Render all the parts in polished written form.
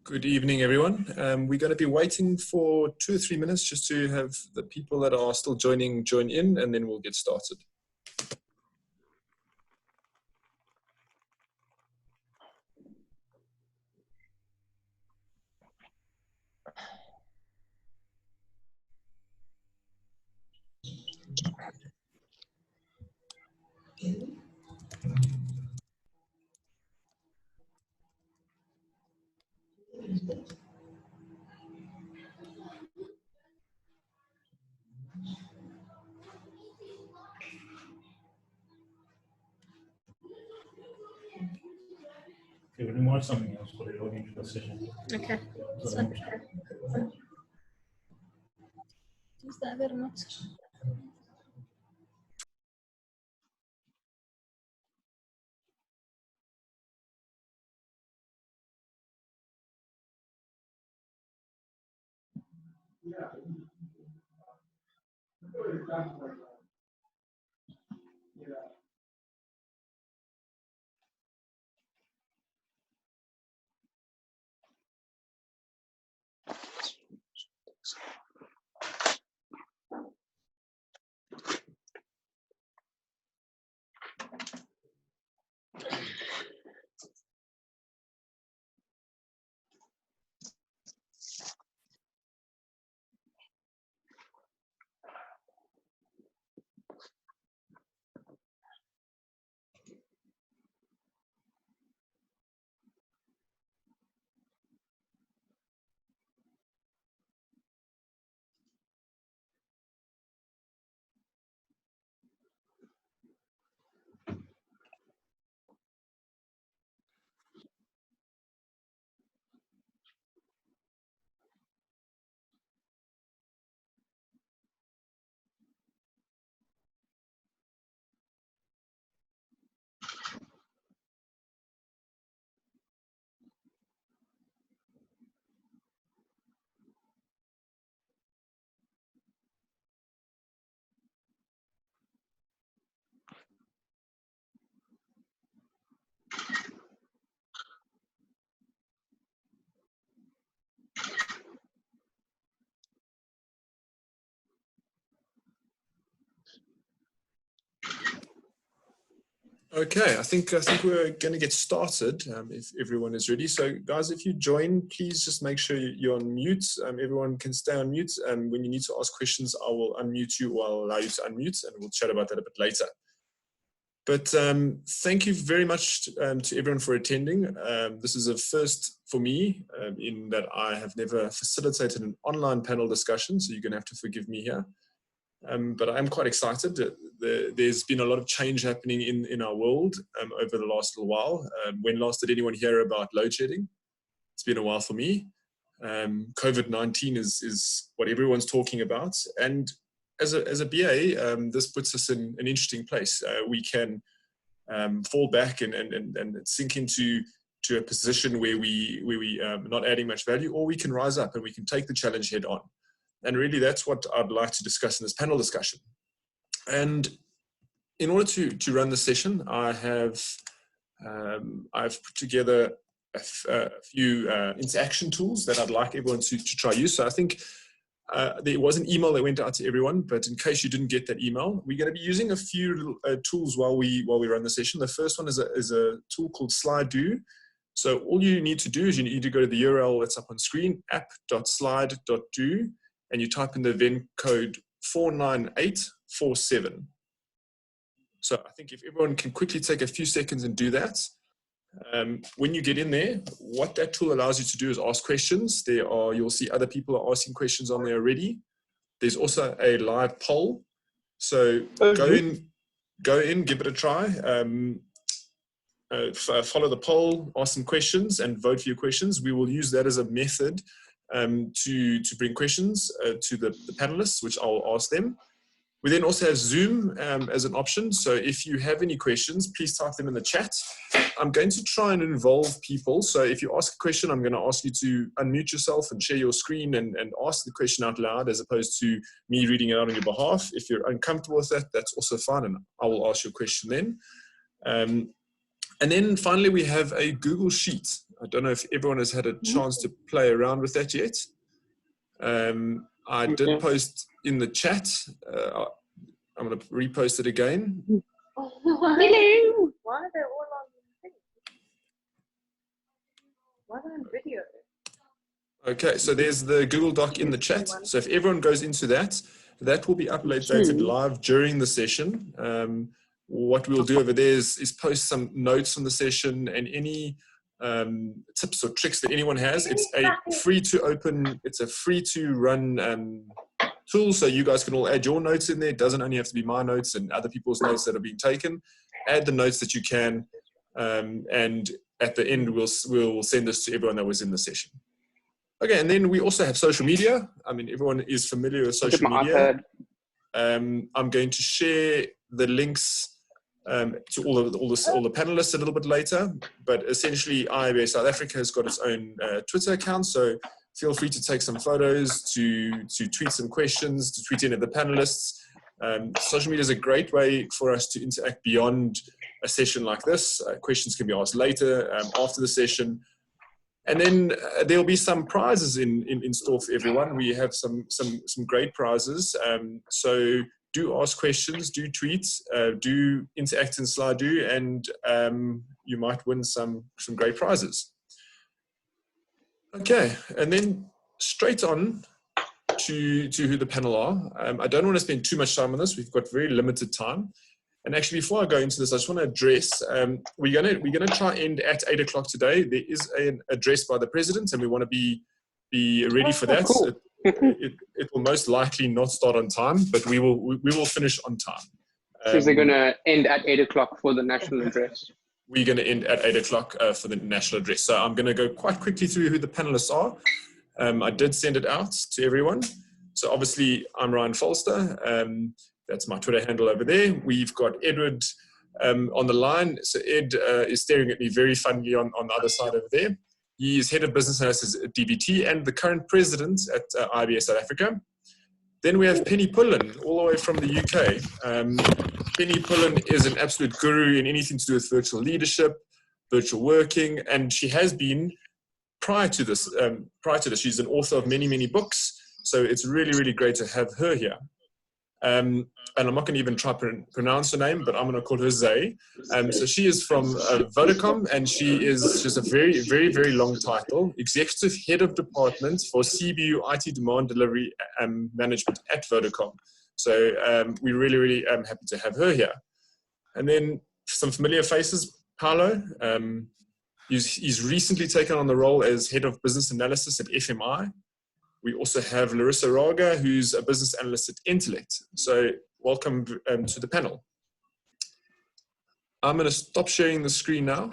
Good evening, everyone. We're going to be waiting for 2 or 3 minutes just to have the people that are still joining join in, and then we'll get started. Okay, we'll watch something else for the login to the session. Okay. So, Is that very much? Okay, I think we're going to get started if everyone is ready. So, guys, if you join, please just make sure you're on mute. Everyone can stay on mute, and when you need to ask questions, I will unmute you or I'll allow you to unmute, and we'll chat about that a bit later. But thank you very much to everyone for attending. This is a first for me in that I have never facilitated an online panel discussion, so you're going to have to forgive me here. But I'm quite excited. There's been a lot of change happening in our world over the last little while. When last did anyone hear about load shedding? It's been a while for me. COVID-19 is what everyone's talking about. And as a BA, this puts us in an interesting place. We can fall back and sink into a position where we not adding much value, or we can rise up and we can take the challenge head on. And really, that's what I'd like to discuss in this panel discussion. And in order to run the session, I've put together a few interaction tools that I'd like everyone to try use. So I think there was an email that went out to everyone, but in case you didn't get that email, we're going to be using a few tools while we run the session. The first one is a tool called Slide-Do. So all you need to do is you need to go to the URL that's up on screen, app.slide.do. And you type in the event code 49847. So I think if everyone can quickly take a few seconds and do that, when you get in there, what that tool allows you to do is ask questions. You'll see other people are asking questions on there already. There's also a live poll. So go in, give it a try. Follow the poll, ask some questions, and vote for your questions. We will use that as a method to bring questions to the panelists, which I'll ask them. We then also have Zoom as an option. So if you have any questions, please type them in the chat. I'm going to try and involve people. So if you ask a question, I'm going to ask you to unmute yourself and share your screen and ask the question out loud, as opposed to me reading it out on your behalf. If you're uncomfortable with that, that's also fine, and I will ask your question then. And then finally, we have a Google Sheet. I don't know if everyone has had a chance to play around with that yet. I did post in the chat. I'm going to repost it again. Hello. Why are they all on video? Why on video? Okay, so there's the Google Doc in the chat. So if everyone goes into that, that will be uploaded live during the session. What we'll do over there is post some notes on the session and any tips or tricks that anyone has. It's a free to run tool, so you guys can all add your notes in there. It doesn't only have to be my notes and other people's notes that are being taken. Add the notes that you can, and at the end we'll send this to everyone that was in the session. Okay, and then we also have social media. I mean, everyone is familiar with social media. I'm going to share the links to all the panelists a little bit later, but essentially IIBA South Africa has got its own Twitter account, so feel free to take some photos, to tweet some questions, to tweet any of the panelists. Social media is a great way for us to interact beyond a session like this. Questions can be asked later, after the session. And then there'll be some prizes in store for everyone. We have some great prizes. So do ask questions, do tweet, do interact in Slido, and you might win some great prizes. Okay, and then straight on to who the panel are. I don't want to spend too much time on this. We've got very limited time. And actually, before I go into this, I just want to address, we're gonna try end at 8 o'clock today. There is an address by the president, and we want to be ready for that. Cool. It will most likely not start on time, but we will finish on time. So they're going to end at 8 o'clock for the national address. We're going to end at 8 o'clock for the national address. So I'm going to go quite quickly through who the panelists are. I did send it out to everyone. So obviously, I'm Ryan Folster. That's my Twitter handle over there. We've got Edward on the line. So Ed is staring at me very funnily on the other side over there. He is head of business analysis at DBT and the current president at IIBA South Africa. Then we have Penny Pullan, all the way from the UK. Penny Pullan is an absolute guru in anything to do with virtual leadership, virtual working, and she has been prior to this. She's an author of many books. So it's really great to have her here. And I'm not going to even try to pronounce her name, but I'm going to call her Zay. So she is from Vodacom, and she is just a very long title, Executive Head of Department for CBU IT Demand Delivery Management at Vodacom. So we're really happy to have her here. And then some familiar faces, Paulo. He's recently taken on the role as Head of Business Analysis at FMI. We also have Larissa Raga, who's a business analyst at Entelect. So welcome to the panel. I'm going to stop sharing the screen now,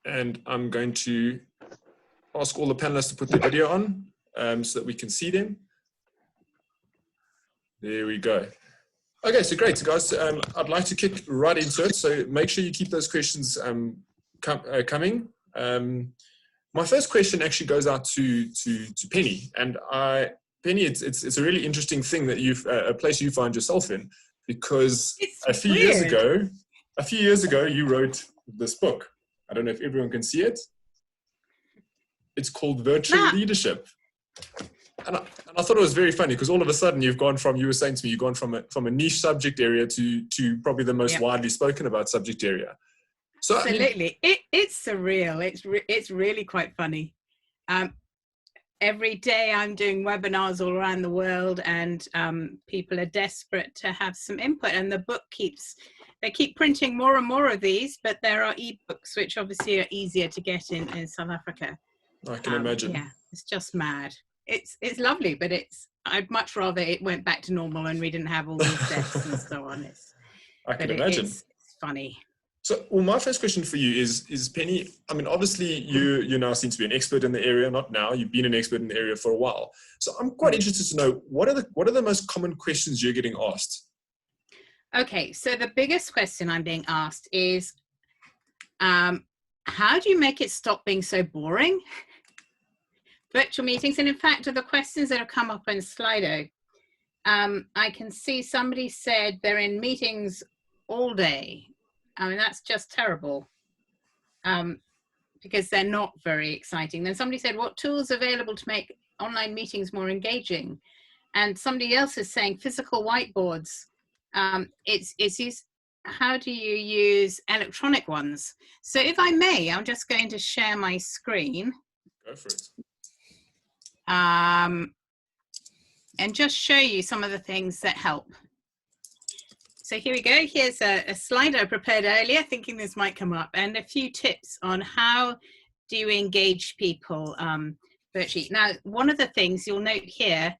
and I'm going to ask all the panelists to put their video on so that we can see them. There we go. Okay, so great, guys. I'd like to kick right into it. So make sure you keep those questions coming. My first question actually goes out to Penny, and Penny, it's a really interesting thing that a place you find yourself in, because a few years ago you wrote this book. I don't know if everyone can see it. It's called Virtual Leadership, and I thought it was very funny because all of a sudden you were saying to me, you've gone from a niche subject area to probably the most widely spoken about subject area. So, absolutely, I mean, it's surreal. It's really quite funny. Every day I'm doing webinars all around the world, and people are desperate to have some input. And the book they keep printing more and more of these, but there are ebooks which obviously are easier to get in South Africa. I can imagine. Yeah, it's just mad. It's lovely, but I'd much rather it went back to normal and we didn't have all these deaths and so on. I can imagine. It's funny. So, well, my first question for you is Penny, I mean, obviously you now seem to be an expert in the area, not now, you've been an expert in the area for a while. So I'm quite interested to know, what are the most common questions you're getting asked? Okay, so the biggest question I'm being asked is, how do you make it stop being so boring? Virtual meetings, and in fact, of the questions that have come up on Slido, I can see somebody said they're in meetings all day. I mean, that's just terrible, because they're not very exciting. Then somebody said, what tools are available to make online meetings more engaging? And somebody else is saying physical whiteboards. It's used, how do you use electronic ones? So if I may, I'm just going to share my screen. Go for it. And just show you some of the things that help. So here we go. Here's a slide I prepared earlier, thinking this might come up, and a few tips on how do you engage people virtually. Now, one of the things you'll note here,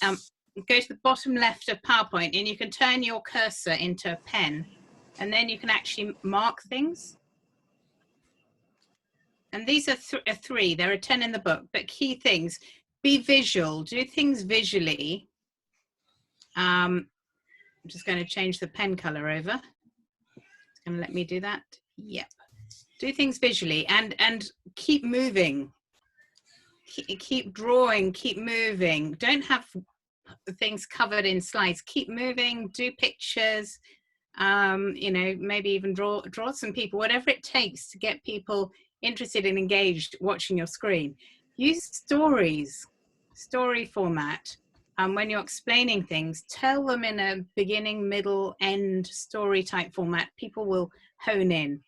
go to the bottom left of PowerPoint, and you can turn your cursor into a pen, and then you can actually mark things. And these are three. There are 10 in the book, but key things: be visual, do things visually. I'm just going to change the pen color over. It's going to let me do that. Yep. Do things visually, and keep moving. Keep drawing, keep moving. Don't have things covered in slides. Keep moving, do pictures, you know, maybe even draw some people, whatever it takes to get people interested and engaged watching your screen. Use stories, story format. When you're explaining things, tell them in a beginning, middle, end story type format. People will hone in,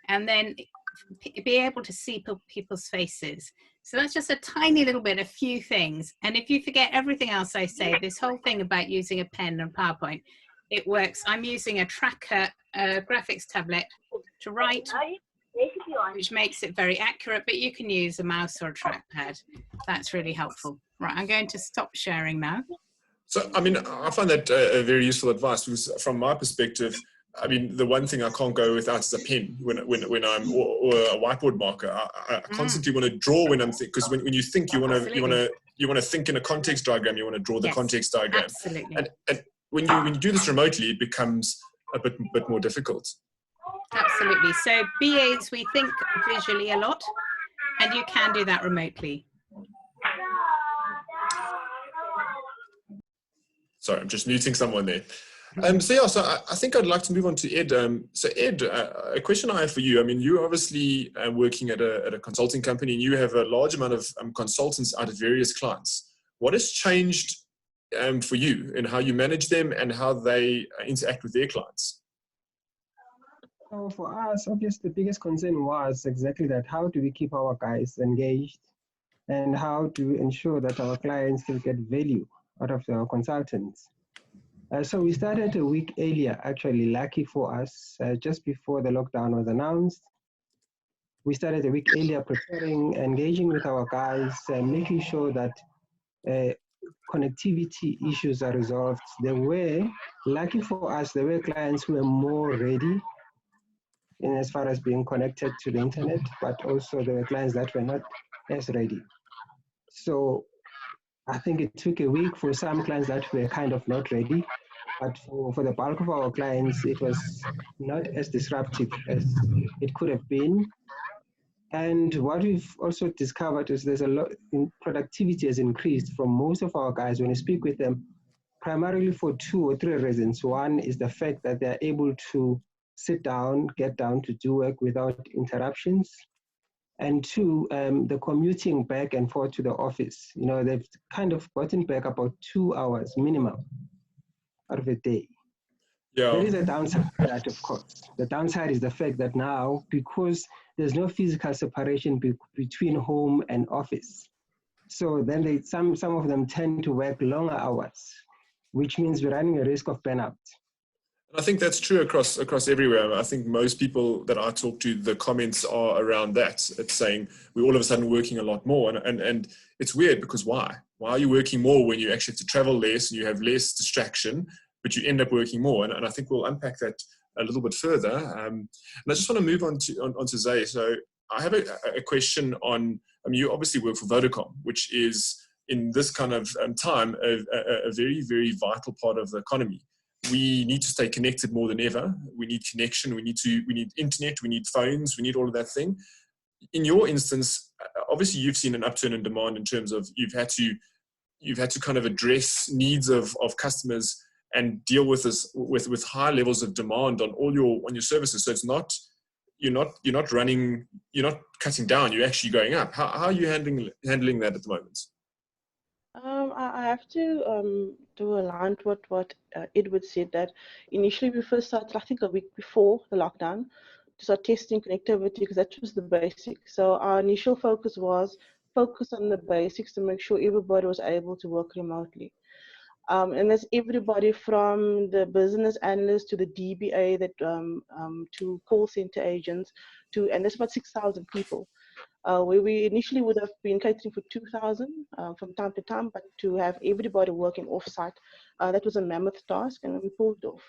and then be able to see people's faces. So that's just a tiny little bit, a few things. And if you forget everything else I say, this whole thing about using a pen and PowerPoint, it works. I'm using a tracker, graphics tablet to write, which makes it very accurate, but you can use a mouse or a trackpad. That's really helpful. Right, I'm going to stop sharing now. So, I mean, I find that a very useful advice, because from my perspective, I mean, the one thing I can't go without is a pen when I'm, or a whiteboard marker. I constantly want to draw when I'm thinking, because when you think, you want to think in a context diagram, you want to draw the context diagram. Absolutely. And when you do this remotely, it becomes a bit more difficult. Absolutely. So BAs, we think visually a lot, and you can do that remotely. Sorry, I'm just muting someone there. So yeah, so I think I'd like to move on to Ed. So Ed, a question I have for you. I mean, you're obviously working at a consulting company, and you have a large amount of consultants out of various clients. What has changed for you in how you manage them and how they interact with their clients? So for us, obviously, the biggest concern was exactly that. How do we keep our guys engaged, and how do we ensure that our clients still get value out of our consultants? So we started a week earlier, actually, lucky for us, just before the lockdown was announced. We started a week earlier preparing, engaging with our guys, making sure that connectivity issues are resolved. There were, lucky for us, there were clients who were more ready in as far as being connected to the internet, but also there were clients that were not as ready. So I think it took a week for some clients that were kind of not ready, but for the bulk of our clients, it was not as disruptive as it could have been. And what we've also discovered is there's a lot, productivity has increased from most of our guys when you speak with them, primarily for 2 or 3 reasons. One is the fact that they're able to sit down, get down to do work without interruptions. And 2, the commuting back and forth to the office. You know, they've kind of gotten back about 2 hours minimum out of a day. Yeah. There is a downside to that, of course. The downside is the fact that now, because there's no physical separation between home and office, so then some of them tend to work longer hours, which means we're running a risk of burnout. I think that's true across everywhere. I think most people that I talk to, the comments are around that. It's saying we're all of a sudden working a lot more. And it's weird, because why? Why are you working more when you actually have to travel less and you have less distraction, but you end up working more? And I think we'll unpack that a little bit further. And I just want to move on to Zay. So I have a question on, you obviously work for Vodacom, which is in this kind of time, a very, very vital part of the economy. We need to stay connected more than ever. We need connection. We need internet. We need phones. We need all of that thing. In your instance, obviously you've seen an upturn in demand in terms of you've had to kind of address needs of customers and deal with this with high levels of demand on your services. So it's not, you're not cutting down. You're actually going up. How are you handling that at the moment? I have to align with what Edward said, that initially we first started, I think a week before the lockdown, to start testing connectivity, because that was the basic. So our initial focus was focus on the basics to make sure everybody was able to work remotely. And that's everybody from the business analysts to the DBA, that to call center agents, and that's about 6,000 people. Where we initially would have been catering for 2,000 from time to time, but to have everybody working off-site, that was a mammoth task, and we pulled it off.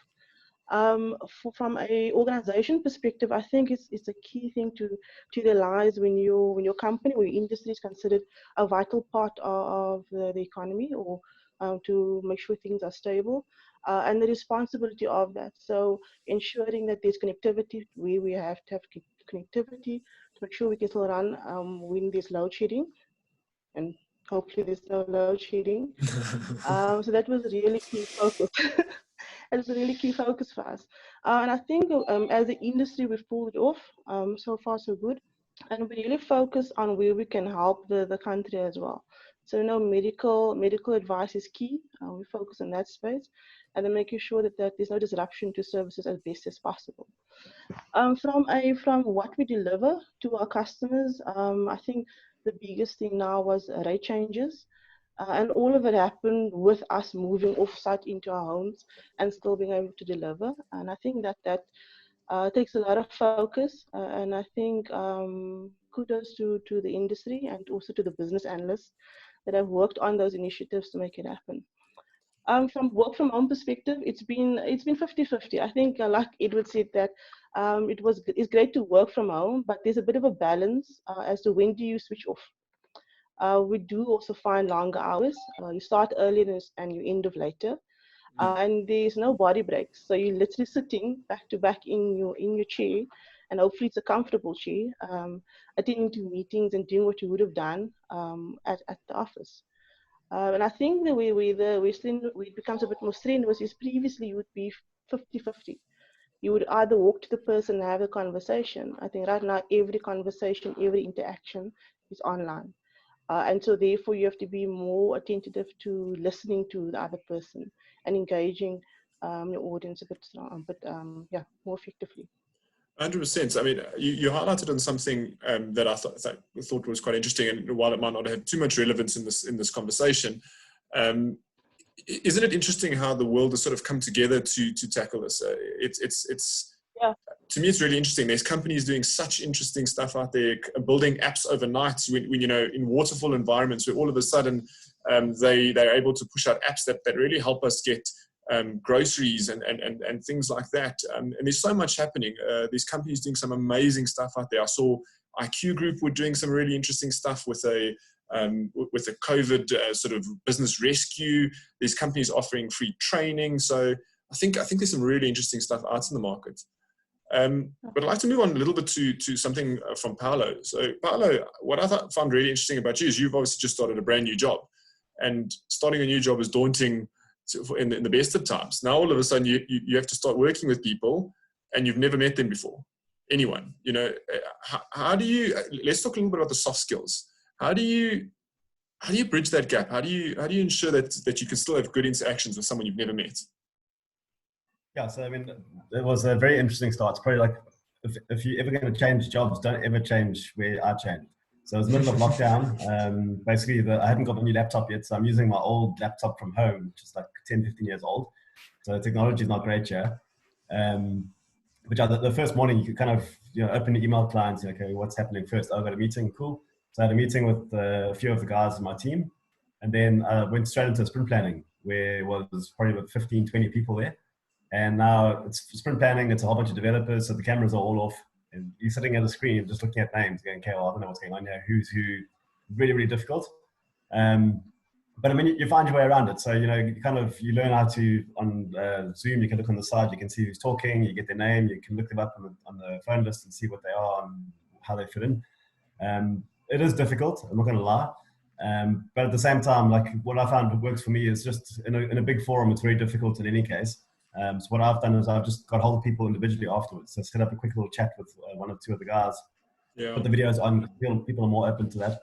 From a organization perspective, I think it's a key thing to realize when your company or your industry is considered a vital part of the economy, or to make sure things are stable, and the responsibility of that. So ensuring that there's connectivity where we have to have connectivity, to make sure we can still run when there's load shedding, and hopefully there's no load shedding. So that was a really key focus. It was a really key focus for us. And I think as an industry, we've pulled it off. So far, so good. And we really focus on where we can help the country as well. So, medical advice is key. We focus on that space, and then making sure that there's no disruption to services as best as possible. From what we deliver to our customers, I think the biggest thing now was rate changes. And all of it happened with us moving off-site into our homes and still being able to deliver. And I think that takes a lot of focus. And I think kudos to the industry and also to the business analysts that have worked on those initiatives to make it happen. From work from home perspective, it's been 50-50. I think, like Edward said, that it's great to work from home, but there's a bit of a balance as to when do you switch off. We do also find longer hours. You start earlier and you end of later, and there's no body breaks. So you're literally sitting back to back in your chair, and hopefully it's a comfortable chair, attending to meetings and doing what you would have done at the office. And I think the way it becomes a bit more strenuous is previously you would be 50-50. You would either walk to the person and have a conversation. I think right now every conversation, every interaction is online. And so therefore you have to be more attentive to listening to the other person and engaging your audience a bit more effectively. 100%. I mean, you highlighted on something that I thought was quite interesting, and while it might not have too much relevance in this conversation, isn't it interesting how the world has sort of come together to tackle this? To me, it's really interesting. There's companies doing such interesting stuff out there, building apps overnight when in waterfall environments where all of a sudden they're able to push out apps that really help us get groceries and things like that. And there's so much happening. These companies doing some amazing stuff out there. I saw IQ Group were doing some really interesting stuff with a COVID sort of business rescue. These companies offering free training. So I think there's some really interesting stuff out in the market. But I'd like to move on a little bit to something from Paulo. So Paulo, what I found really interesting about you is you've obviously just started a brand new job, and starting a new job is daunting in the best of times. Now all of a sudden you have to start working with people and you've never met them before. Anyone, how do you, let's talk a little bit about the soft skills. How do you bridge that gap? How do you ensure that you can still have good interactions with someone you've never met? Yeah, so I mean, it was a very interesting start. It's probably like, if you're ever going to change jobs, don't ever change where I changed. So it was the middle of lockdown. Basically, I hadn't got a new laptop yet, so I'm using my old laptop from home, which is like 10, 15 years old. So technology is not great here. Which the first morning, you could kind of open the email clients, okay, what's happening first? Oh, I've got a meeting, cool. So I had a meeting with a few of the guys in my team, and then I went straight into sprint planning, where it was probably about 15, 20 people there. And now it's sprint planning, it's a whole bunch of developers, so the cameras are all off. And you're sitting at the screen just looking at names, going, okay, well, I don't know what's going on here, who's who. Really, really difficult. But I mean, you find your way around it. So, you know, you learn how to, on Zoom, you can look on the side, you can see who's talking, you get their name, you can look them up on the phone list and see what they are and how they fit in. It is difficult, I'm not going to lie. But at the same time, like what I found works for me is just in a big forum, it's very difficult in any case. So what I've done is I've just got hold of people individually afterwards. So set up a quick little chat with one or two of the guys, put the videos on, people are more open to that.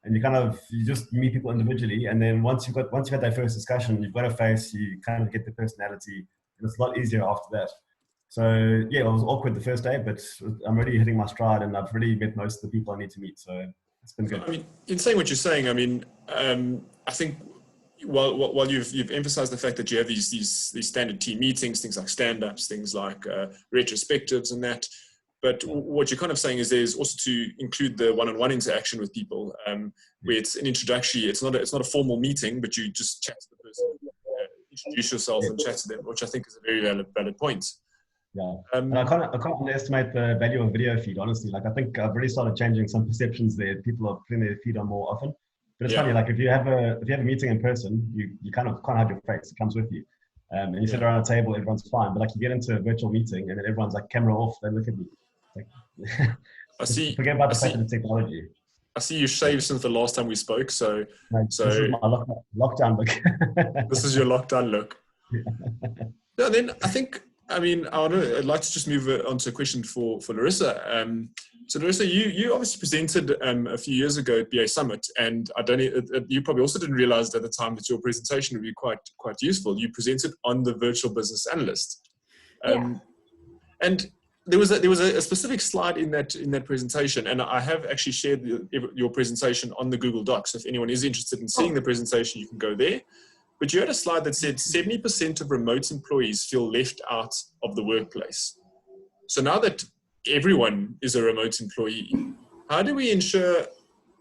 And you just meet people individually, and then once you've got that first discussion, you've got a face, you kind of get the personality, and it's a lot easier after that. So yeah, it was awkward the first day, but I'm really hitting my stride, and I've really met most of the people I need to meet. So it's been good. I mean, in saying what you're saying, I mean, I think while you've emphasized the fact that you have these standard team meetings, things like stand-ups, things like retrospectives, and that. But what you're kind of saying is there's also to include the one-on-one interaction with people, where it's an introductory. It's not a formal meeting, but you just chat to the person, introduce yourself, and chat to them, which I think is a very valid point. Yeah, and I can't underestimate the value of video feed. Honestly, like I think I've really started changing some perceptions there. People are putting their feed on more often. But it's funny, like if you have a meeting in person, you kind of can't have your face; it comes with you. And you sit around a table, everyone's fine. But like you get into a virtual meeting, and then everyone's like camera off. They look at me. I see. Forget about the fact that it's technology. I see you shaved since the last time we spoke. So this is my lockdown look. This is your lockdown look. No, then I think. I mean, I'd like to just move on to a question for Larissa. So Larissa, you obviously presented a few years ago at BA Summit, and you probably also didn't realize at the time that your presentation would be quite useful. You presented on the virtual business analyst, and there was a specific slide in that presentation, and I have actually shared your presentation on the Google Docs. If anyone is interested in seeing the presentation, you can go there. But you had a slide that said 70% of remote employees feel left out of the workplace. So now that everyone is a remote employee, how do we ensure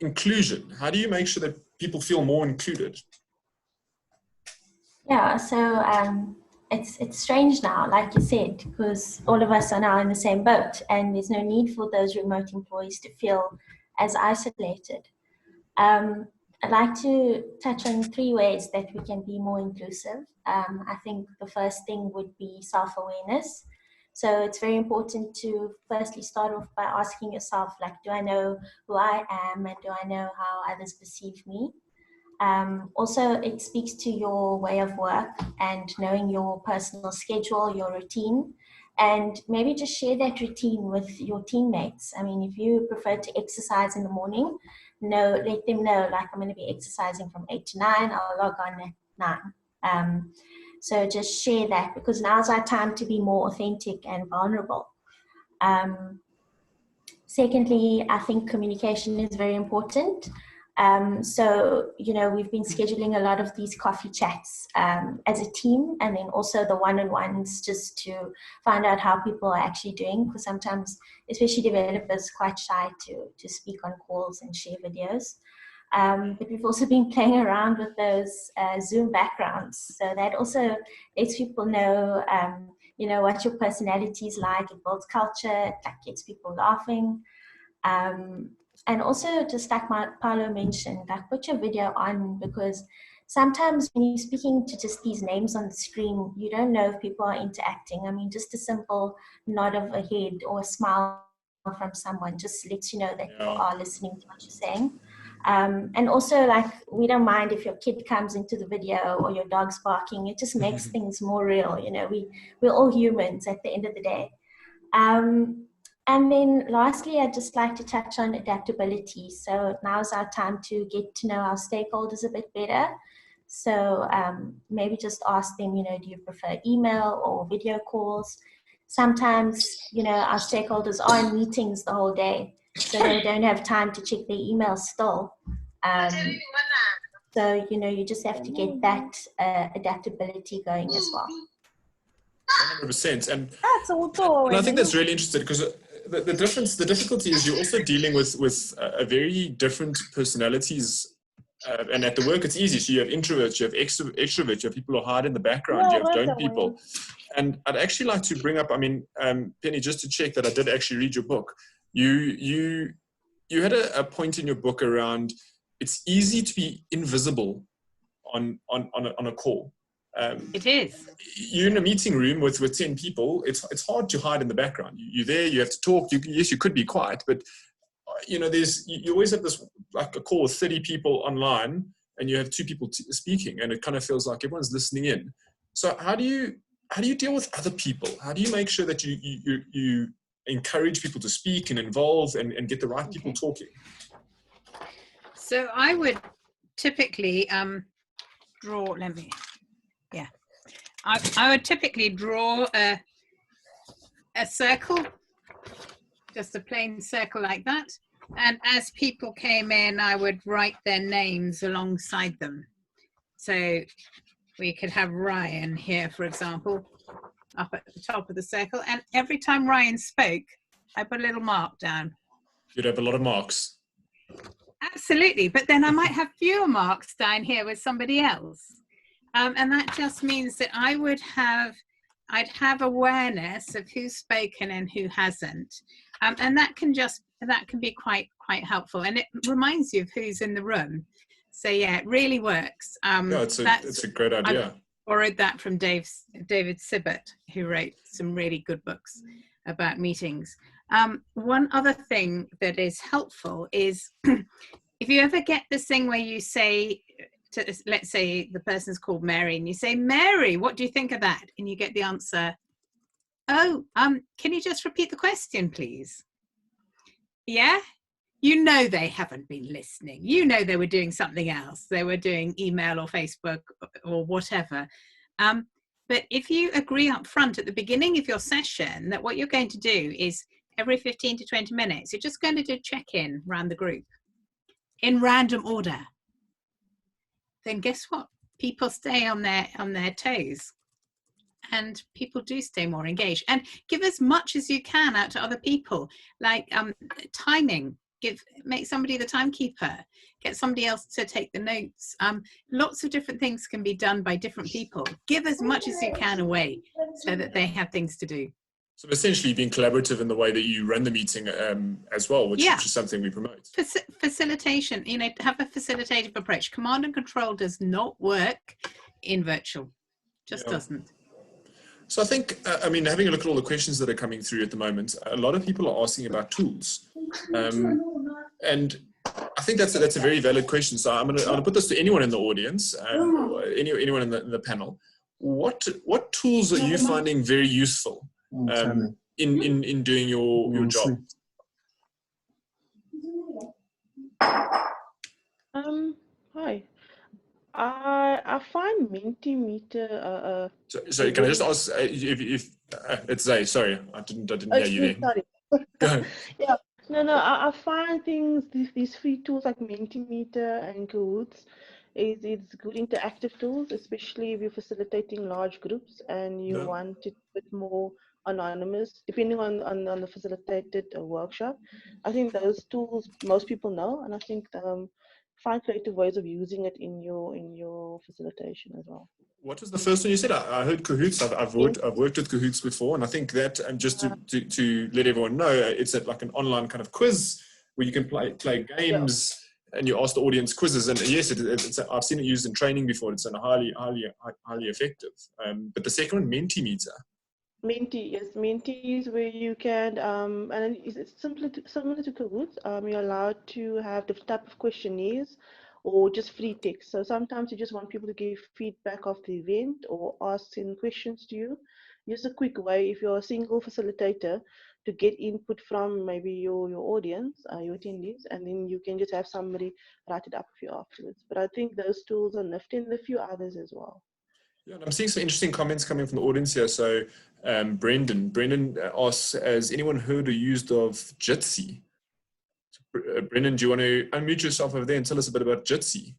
inclusion? How do you make sure that people feel more included? Yeah, so it's strange now, like you said, because all of us are now in the same boat, and there's no need for those remote employees to feel as isolated. I'd like to touch on 3 ways that we can be more inclusive. I think the first thing would be self-awareness. So it's very important to firstly start off by asking yourself, like, do I know who I am, and do I know how others perceive me? Also, it speaks to your way of work and knowing your personal schedule, your routine, and maybe just share that routine with your teammates. I mean, if you prefer to exercise in the morning, let them know, like, I'm going to be exercising from 8 to 9, I'll log on at 9. So just share that, because now's our time to be more authentic and vulnerable. Secondly, I think communication is very important. So, you know, we've been scheduling a lot of these coffee chats as a team, and then also the one-on-ones, just to find out how people are actually doing, because sometimes, especially developers, quite shy to speak on calls and share videos. But we've also been playing around with those Zoom backgrounds, so that also lets people know, you know, what your personality is like. It builds culture, it gets people laughing. And also, just like Paulo mentioned, like, put your video on, because sometimes when you're speaking to just these names on the screen, you don't know if people are interacting. I mean, just a simple nod of a head or a smile from someone just lets you know that people are listening to what you're saying. And also, like, we don't mind if your kid comes into the video or your dog's barking. It just makes things more real. You know, we're all humans at the end of the day. And then lastly, I'd just like to touch on adaptability. So now's our time to get to know our stakeholders a bit better. So maybe just ask them, you know, do you prefer email or video calls? Sometimes, you know, our stakeholders are in meetings the whole day, so they don't have time to check their emails still. So, you know, you just have to get that adaptability going as well. 100%. And I think that's really interesting, because the difficulty is you're also dealing with a very different personalities. And at the work, it's easy. So you have introverts, you have extroverts, you have people who hide in the background, you have don't people. And I'd actually like to bring up, I mean, Penny, just to check that I did actually read your book. You had a point in your book around it's easy to be invisible on a call. It is. You're in a meeting room with 10 people. It's hard to hide in the background. You're there. You have to talk. Yes, you could be quiet, but you know, you always have this, like a call with 30 people online, and you have 2 people speaking, and it kind of feels like everyone's listening in. So how do you deal with other people? How do you make sure that you encourage people to speak and involve and get the right people talking? So I would typically draw. I would typically draw a circle, just a plain circle like that. And as people came in, I would write their names alongside them. So we could have Ryan here, for example, up at the top of the circle. And every time Ryan spoke, I put a little mark down. You'd have a lot of marks. Absolutely. But then I might have fewer marks down here with somebody else. And that just means that I'd have awareness of who's spoken and who hasn't. And that can be quite helpful. And it reminds you of who's in the room. So yeah, it really works. Yeah, it's a great idea. I borrowed that from David Sibbett, who wrote some really good books about meetings. One other thing that is helpful is if you ever get this thing where you say, let's say the person's called Mary, and you say, Mary, what do you think of that? And you get the answer, oh, can you just repeat the question, please? Yeah? You know they haven't been listening. You know they were doing something else. They were doing email or Facebook or whatever. But if you agree up front at the beginning of your session that what you're going to do is every 15 to 20 minutes, you're just going to do check-in around the group in random order, then guess what? People stay on their toes, and people do stay more engaged. And give as much as you can out to other people, like timing. Make somebody the timekeeper. Get somebody else to take the notes. Lots of different things can be done by different people. Give as much as you can away so that they have things to do. So essentially being collaborative in the way that you run the meeting as well, which is something we promote. Facilitation, have a facilitative approach. Command and control does not work in virtual, doesn't. So I think, I mean, having a look at all the questions that are coming through at the moment, a lot of people are asking about tools. And I think that's a very valid question. So I'm gonna put this to anyone in the audience, anyone in the panel. What tools are you finding very useful in doing your job? Hi. I find Mentimeter. Sorry, can I just ask if it's Zay? Sorry, I didn't hear you there. Sorry. Yeah. No. I find these free tools like Mentimeter and Kahoots it's good interactive tools, especially if you're facilitating large groups and you want it a bit more anonymous, depending on the facilitated workshop. I think those tools most people know, and I think find creative ways of using it in your facilitation as well. What was the first one you said? I heard Kahoots. I've worked with Kahoots before, and I think that just to let everyone know, it's like an online kind of quiz where you can play games and you ask the audience quizzes. And yes, I've seen it used in training before. It's highly effective. But the second one, Mentimeter. Menti is where you can and it's similar to Kahoots. You're allowed to have different type of questionnaires or just free text. So sometimes you just want people to give feedback of the event or asking questions to you. Just a quick way, if you're a single facilitator, to get input from maybe your audience, your attendees, and then you can just have somebody write it up for you afterwards. But I think those tools are nifty, and a few others as well. Yeah, and I'm seeing some interesting comments coming from the audience here. So Brendan asks, has anyone heard or used of Jitsi? So, Brendan, do you want to unmute yourself over there and tell us a bit about Jitsi?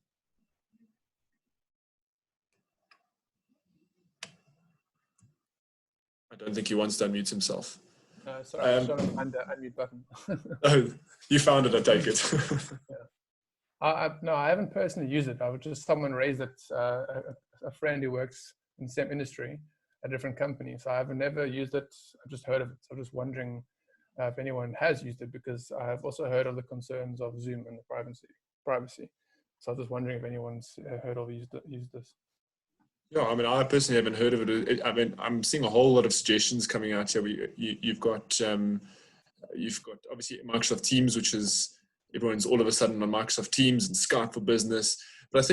I don't think he wants to unmute himself. Sorry, I showed him the unmute button. Oh, you found it, I take it. No, I haven't personally used it. I was just someone raised it, a friend who works in the same industry. a different company. So I've never used it. I've just heard of it. So I'm just wondering if anyone has used it, because I have also heard of the concerns of Zoom and the privacy. So I was just wondering if anyone's heard of used this. Yeah, I mean, I personally haven't heard of it. I mean, I'm seeing a whole lot of suggestions coming out here. You've got obviously Microsoft Teams, which is everyone's all of a sudden on Microsoft Teams, and Skype for Business. But I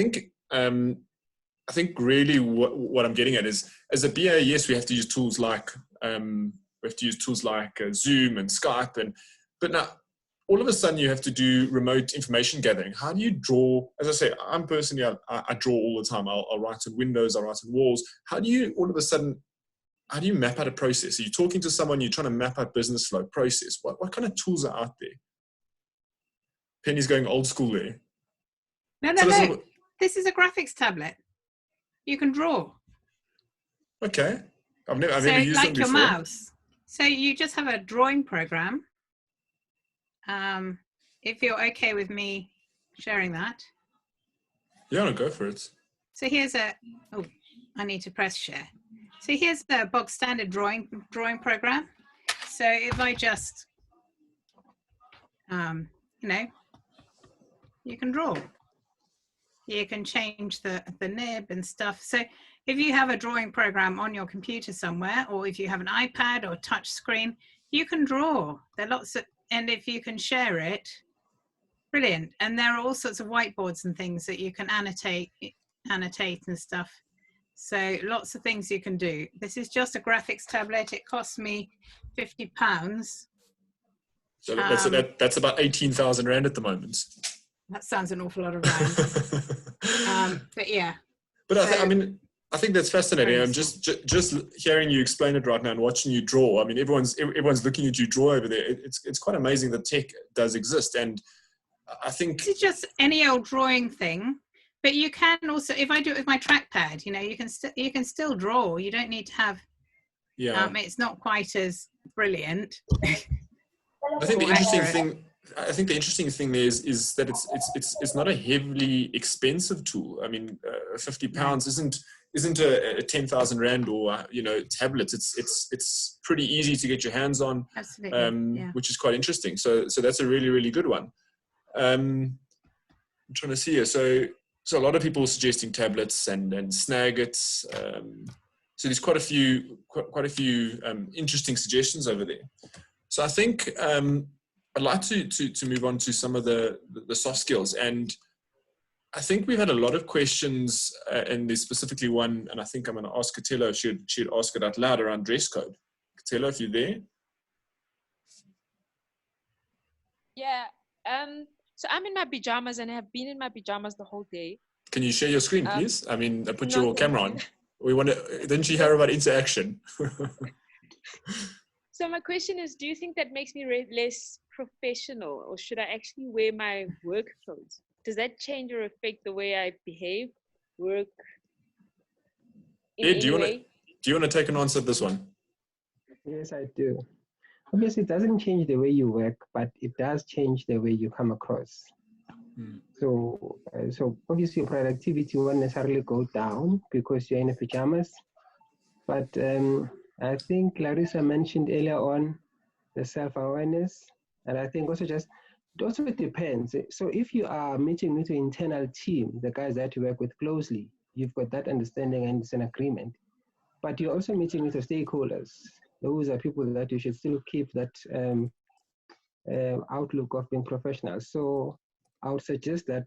think really what I'm getting at is, as a BA, yes, we have to use tools like Zoom and Skype, but now all of a sudden you have to do remote information gathering. How do you draw? As I say, I'm personally, I draw all the time. I'll write on windows, I'll write on walls. How do you map out a process? Are you talking to someone, you're trying to map out business flow process? What kind of tools are out there? Penny's going old school there. No. This is a graphics tablet. You can draw. Okay. I've never used like them before. your mouse. So you just have a drawing program. If you're okay with me sharing that. Yeah, no, go for it. So here's I need to press share. So here's the bog standard drawing program. So if I just, you can draw. You can change the nib and stuff. So if you have a drawing program on your computer somewhere, or if you have an iPad or touch screen, you can draw. There are lots of, and if you can share it, brilliant. And there are all sorts of whiteboards and things that you can annotate and stuff. So lots of things you can do. This is just a graphics tablet. It cost me £50. So that's about 18,000 Rand at the moment. That sounds an awful lot of Rand. But yeah. But I think that's fascinating. I'm just hearing you explain it right now and watching you draw. I mean, everyone's looking at you draw over there. It's quite amazing that tech does exist, and I think it's just any old drawing thing. But you can also, if I do it with my trackpad, you can still draw. You don't need to have. Yeah. It's not quite as brilliant. I think the interesting thing there is that it's not a heavily expensive tool. I mean, £50 isn't a 10,000 Rand or tablet. It's pretty easy to get your hands on. Absolutely. Which is quite interesting. So that's a really, really good one. I'm trying to see here. So a lot of people are suggesting tablets and Snagit. So there's quite a few interesting suggestions over there. So I think I'd like to move on to some of the soft skills, and I think we've had a lot of questions, and there's specifically one, and I think I'm going to ask Katelo if she'd ask it out loud, around dress code. Katelo, if you're there. Yeah. So I'm in my pajamas and I have been in my pajamas the whole day. Can you share your screen, please? I mean, put your camera on. We want to. Didn't you hear about interaction? So my question is, do you think that makes me less professional, or should I actually wear my work clothes? Does that change or affect the way I behave, work? Do you want to take an answer at this one? Yes, I do. Obviously, it doesn't change the way you work, but it does change the way you come across. So obviously, your productivity won't necessarily go down because you're in your pajamas. But I think Larissa mentioned earlier on the self-awareness, and I think it also depends. So if you are meeting with your internal team, the guys that you work with closely, you've got that understanding and it's an agreement. But you're also meeting with your stakeholders. Those are people that you should still keep that outlook of being professional. So I would suggest that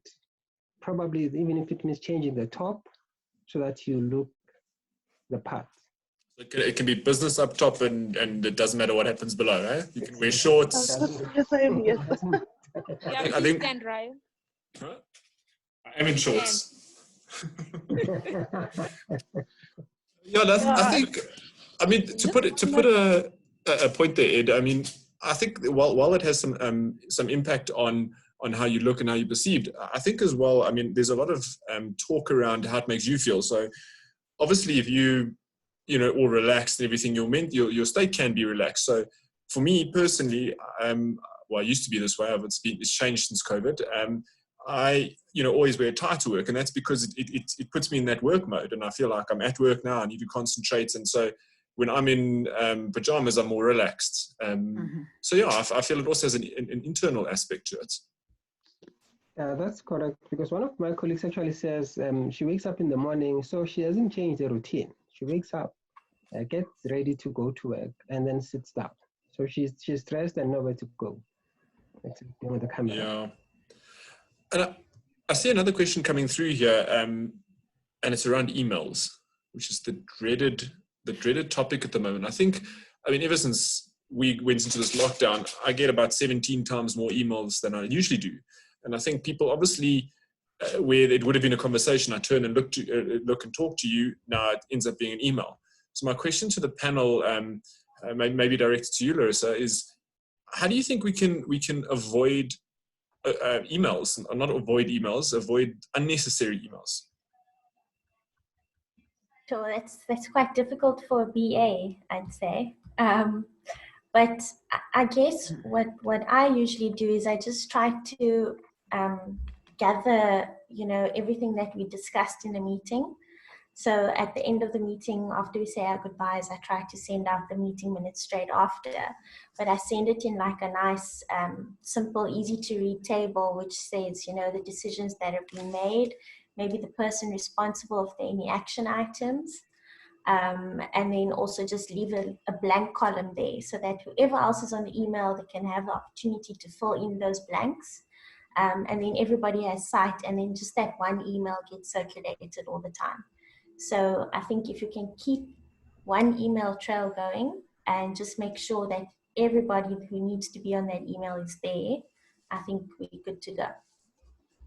probably, even if it means changing the top, so that you look the part. It can be business up top, and it doesn't matter what happens below, right? You can wear shorts. Yes, I am. Yes. Yeah, I think. Stand, Ryan. Huh? I am in shorts. I think. I mean, to put a point there, Ed. I mean, I think while it has some impact on how you look and how you're perceived, I think as well. I mean, there's a lot of talk around how it makes you feel. So, obviously, if you all relaxed and everything, your state can be relaxed. So, for me personally, I used to be this way. It's changed since COVID. I always wear a tie to work, and that's because it puts me in that work mode, and I feel like I'm at work now. I need to concentrate, and so when I'm in pajamas, I'm more relaxed. So yeah, I feel it also has an internal aspect to it. Yeah, that's correct, because one of my colleagues actually says she wakes up in the morning, so she hasn't changed the routine. She wakes up, gets ready to go to work, and then sits down. So she's dressed and nowhere to go. Except with the camera. Yeah. And I see another question coming through here, and it's around emails, which is the dreaded topic at the moment. I mean, ever since we went into this lockdown, I get about 17 times more emails than I usually do. And I think people obviously, where it would have been a conversation, I turn and look and talk to you, now it ends up being an email. So my question to the panel, maybe directed to you, Larissa, is how do you think we can avoid emails, or not avoid emails, avoid unnecessary emails? Sure, that's quite difficult for a BA, I'd say. But I guess what I usually do is I just try to gather, everything that we discussed in the meeting. So at the end of the meeting, after we say our goodbyes, I try to send out the meeting minutes straight after. But I send it in like a nice, simple, easy to read table, which says, the decisions that have been made, maybe the person responsible if there are any action items. And then also just leave a blank column there so that whoever else is on the email, they can have the opportunity to fill in those blanks. And then everybody has sight, and then just that one email gets circulated all the time. So I think if you can keep one email trail going and just make sure that everybody who needs to be on that email is there, I think we're good to go.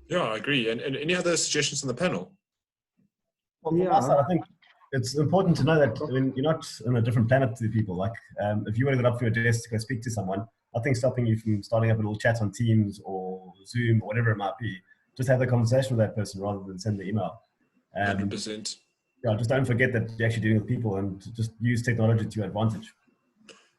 Yeah, I agree. And any other suggestions from the panel? Well, from my side, I think it's important to know that you're not on a different planet to people. Like, if you want to get up from your desk to go speak to someone, nothing's stopping you from starting up a little chat on Teams or Zoom or whatever it might be. Just have the conversation with that person rather than send the email. 100%. Yeah, just don't forget that you're actually dealing with people, and just use technology to your advantage.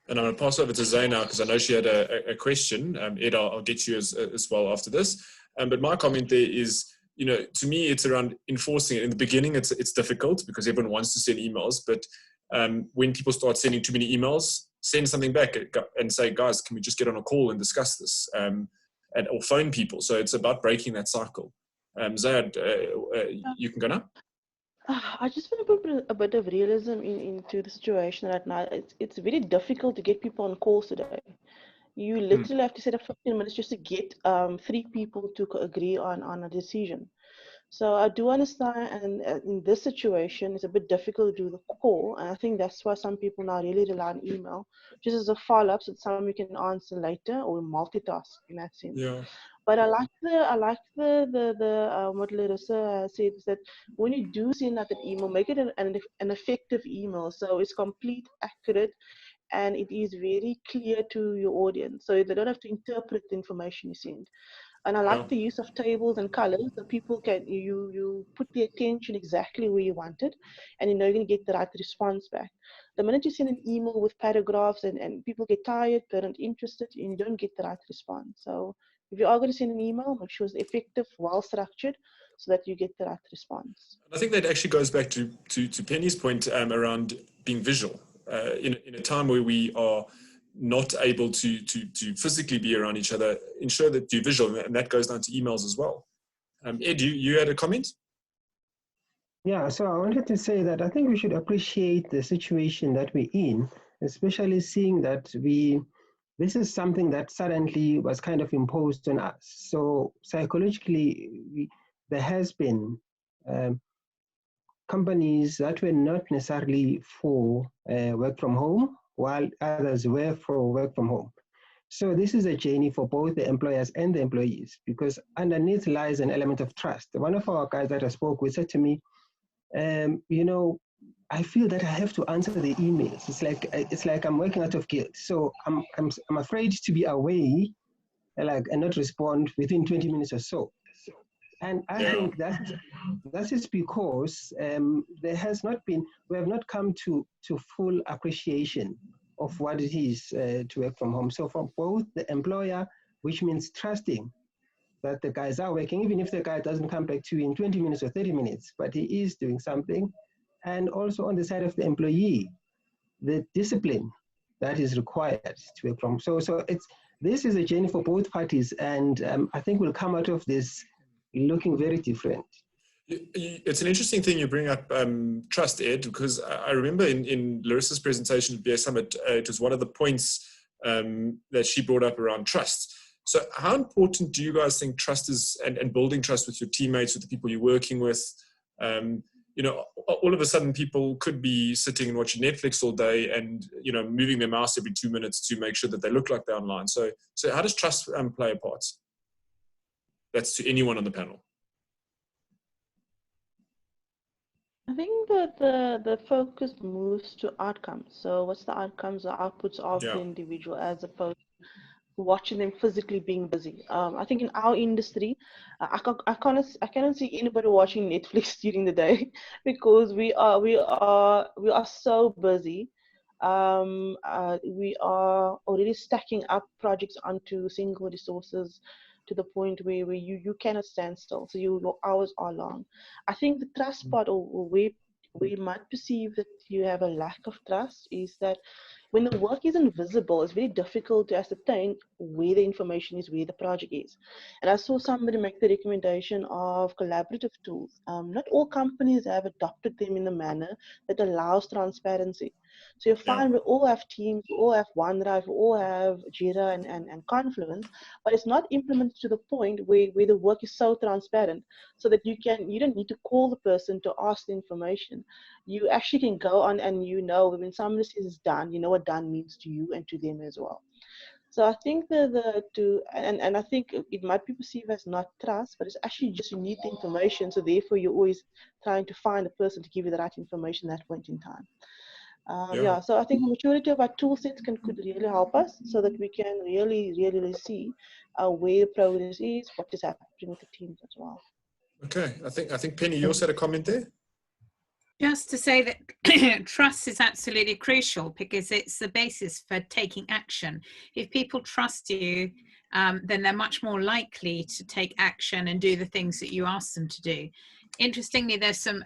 And I'm going to pass over to Zay now because I know she had a question. Ed, I'll get you as well after this. But my comment there is, to me, it's around enforcing it. In the beginning, it's difficult because everyone wants to send emails. But when people start sending too many emails, send something back and say, guys, can we just get on a call and discuss this? Or phone people. So it's about breaking that cycle. Zay, you can go now. I just want to put a bit of realism into the situation right now. It's very difficult to get people on calls today. You literally have to set up 15 minutes just to get 3 people to agree on a decision. So I do understand, and in this situation, it's a bit difficult to do the call, and I think that's why some people now really rely on email, just as a follow-up, so it's something we can answer later or multitask in that sense. Yeah. But I like the what Larissa said, is that when you do send out an email, make it an effective email, so it's complete, accurate, and it is very clear to your audience, so they don't have to interpret the information you send. And I like the use of tables and colors, so people can, you put the attention exactly where you want it, and you're going to get the right response back. The minute you send an email with paragraphs and people get tired, they're not interested, and you don't get the right response. So if you are going to send an email, make sure it's effective, well-structured, so that you get the right response. I think that actually goes back to Penny's point around being visual. In a time where we are not able to physically be around each other, ensure that you're visual, and that goes down to emails as well. Ed, you had a comment? Yeah, so I wanted to say that I think we should appreciate the situation that we're in, especially seeing that this is something that suddenly was kind of imposed on us. So psychologically, there has been companies that were not necessarily for work from home, while others were for work from home. So this is a journey for both the employers and the employees, because underneath lies an element of trust. One of our guys that I spoke with said to me, I feel that I have to answer the emails. It's like I'm working out of guilt. So I'm afraid to be away, and not respond within 20 minutes or so. And I think that is because we have not come to full appreciation of what it is to work from home. So for both the employer, which means trusting that the guys are working, even if the guy doesn't come back to you in 20 minutes or 30 minutes, but he is doing something. And also on the side of the employee, the discipline that is required to work from. So this is a journey for both parties, and I think we'll come out of this looking very different. It's an interesting thing you bring up, trust, Ed, because I remember in Larissa's presentation at BA Summit, it was one of the points that she brought up around trust. So how important do you guys think trust is, and building trust with your teammates, with the people you're working with? You know, all of a sudden people could be sitting and watching Netflix all day and, you know, moving their mouse every 2 minutes to make sure that they look like they're online. So how does trust play a part? That's to anyone on the panel. I think that the focus moves to outcomes. So what's the outcomes or outputs of the individual as opposed to watching them physically being busy. I think in our industry, I cannot see anybody watching Netflix during the day because we are so busy. We are already stacking up projects onto single resources to the point where you cannot stand still. So your hours are long. I think the trust part, or where we might perceive that you have a lack of trust, is that when the work is invisible, it's very difficult to ascertain where the information is, where the project is. And I saw somebody make the recommendation of collaborative tools. Not all companies have adopted them in a manner that allows transparency. So you find we all have Teams, we all have OneDrive, we all have Jira and Confluence, but it's not implemented to the point where the work is so transparent so that you don't need to call the person to ask the information. You actually can go on and you know when somebody says it's done, you know what done means to you and to them as well. So I think and I think it might be perceived as not trust, but it's actually just you need the information. So therefore you're always trying to find a person to give you the right information at that point in time. So I think the maturity of our tool sets could really help us so that we can really see where the progress is, what is happening with the teams as well. Okay, I think Penny, you also had a comment there? Just to say that trust is absolutely crucial because it's the basis for taking action. If people trust you, then they're much more likely to take action and do the things that you ask them to do. Interestingly, there's some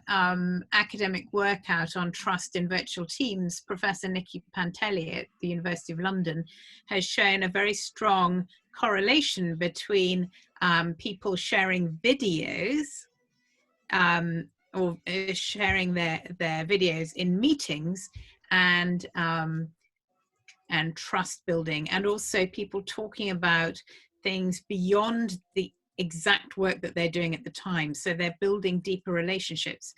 academic work out on trust in virtual teams. Professor Nikki Pantelli at the University of London has shown a very strong correlation between people sharing videos or sharing their videos in meetings and trust building, and also people talking about things beyond the exact work that they're doing at the time. So they're building deeper relationships.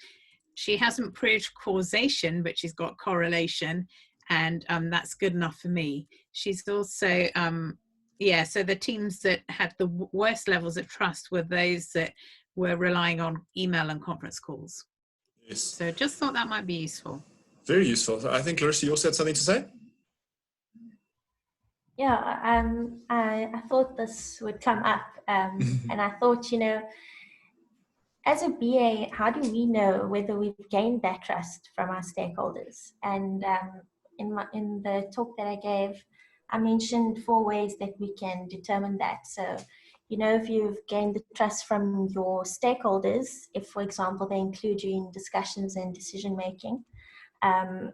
She hasn't proved causation, but she's got correlation, and that's good enough for me. She's also, so the teams that had the worst levels of trust were those that were relying on email and conference calls. Yes. So just thought that might be useful. Very useful. I think, Larissa, you also had something to say? Yeah, I thought this would come up, and I thought, you know, as a BA, how do we know whether we've gained that trust from our stakeholders? And in the talk that I gave, I mentioned 4 ways that we can determine that. So, you know, if you've gained the trust from your stakeholders, if, for example, they include you in discussions and decision making,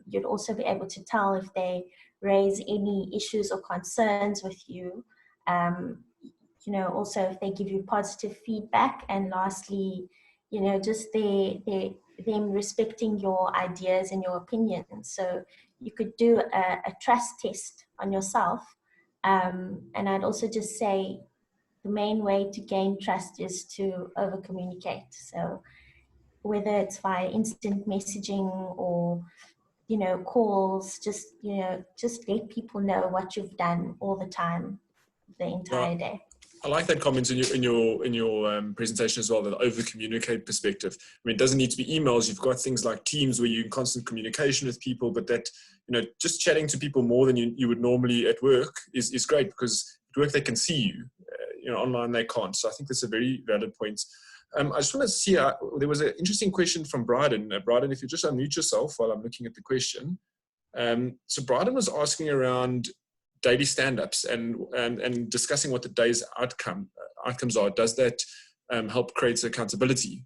you'd also be able to tell if they raise any issues or concerns with you. You know, also if they give you positive feedback, and lastly, you know, just them respecting your ideas and your opinions. So you could do a trust test on yourself. And I'd also just say the main way to gain trust is to over communicate. So whether it's via instant messaging or, you know, calls, just let people know what you've done all the time, the entire day. I like that comment in your presentation as well, the over communicate perspective. I mean, it doesn't need to be emails. You've got things like Teams where you're in constant communication with people, but that, you know, just chatting to people more than you would normally at work is great, because at work they can see you, you know, online they can't. So I think that's a very valid point. I just want to see, there was an interesting question from Bryden. Bryden, if you just unmute yourself while I'm looking at the question. So Bryden was asking around daily stand-ups and discussing what the day's outcomes are, does that help create accountability?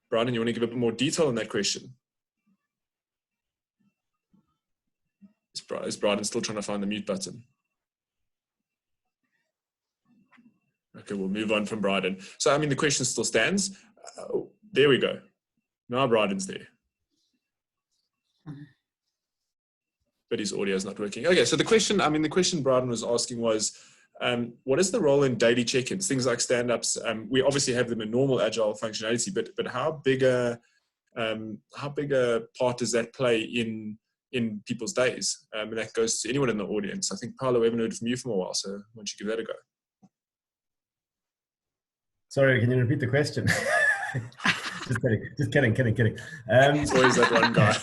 Brian, you want to give a bit more detail on that question? Is Brian still trying to find the mute button? Okay, we'll move on from Brian. So, I mean, the question still stands. There we go. Now Brian's there. But his audio is not working. Okay, so the question Brian was asking was, what is the role in daily check-ins, things like stand-ups? We obviously have them in normal agile functionality, but how big a part does that play in people's days? And that goes to anyone in the audience. I think, Paulo, we haven't heard from you for a while, so why don't you give that a go? Sorry, can you repeat the question? Just kidding. It's always that one guy.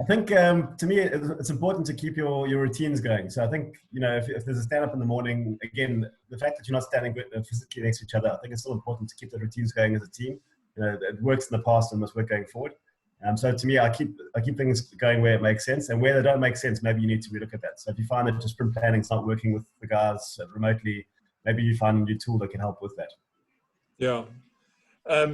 I think to me, it's important to keep your routines going. So I think, if there's a stand up in the morning, again, the fact that you're not standing physically next to each other, I think it's still important to keep the routines going as a team. It works in the past and must work going forward. So to me, I keep things going where it makes sense, and where they don't make sense, maybe you need to relook at that. So if you find that just sprint planning is not working with the guys remotely, maybe you find a new tool that can help with that. Yeah. I